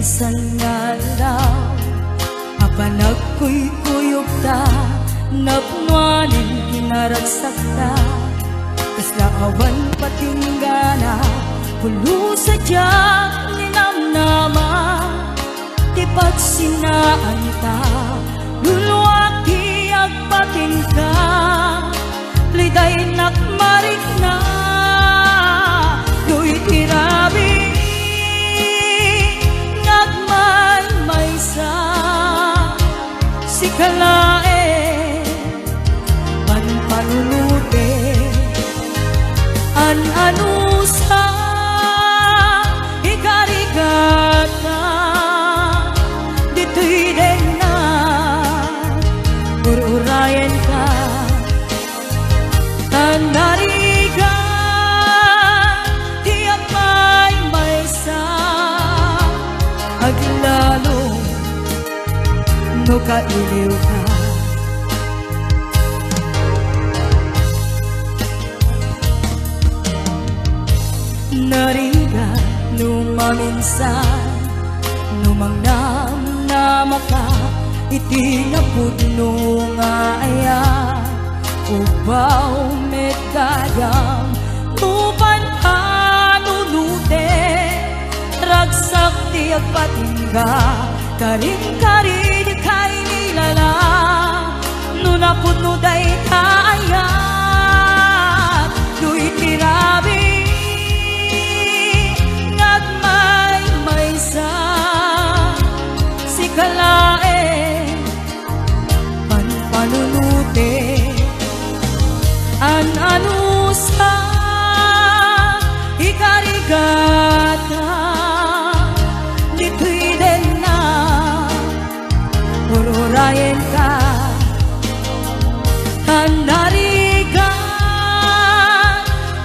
minsan nga lang apanag ko'y kuyog ta, napmanin kinaragsak ta, kasla awan patinggana, pulo sa diyak ninamnama, di pagsinaan ta, luluwak di agpating ka, liday nakmarik na, do'y tirabi, ngagman maysa, si kalae, panpanulute, an-anusa, ikarigata, dito'y din na, ururayan ka, tanarigan, tiyak may sa, aglalo, no kailiw ka. Nariga, numaminsan, numangnam na maka, itinapudno nga aya, ubaw met gayam, tupan panunute, ragsak di agpatingga, karing-kari di kay nilala, nunapudno day taaya, du'y tirabi, si kalae, panpanunute, an-anusa, ikarigata, dito'y din na, ururayan ka, tanarigan,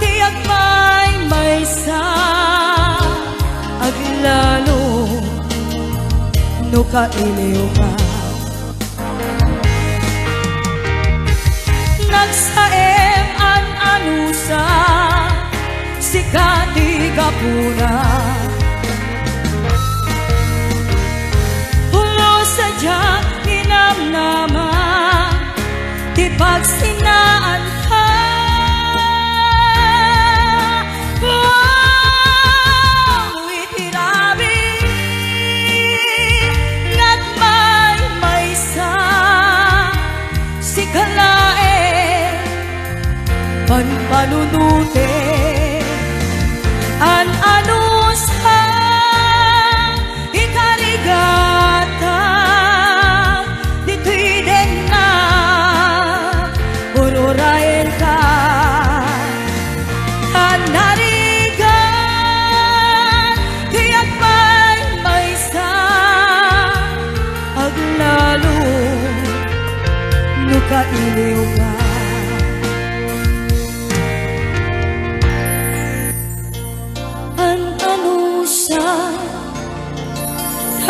tiyak may sa, aglalo, no kailiw ka. Nagsaem an-anusa, si katigapuna, pulo sa diyak ninamnama, di pagsinaan ka, panpanunute, an-anusa, ikarigata, dito'y din na, ururayan ka, tanarigan, tiyak may sa, aglalo, no kailiw ka.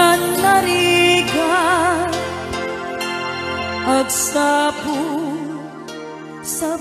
Tanarigan, agsapu sa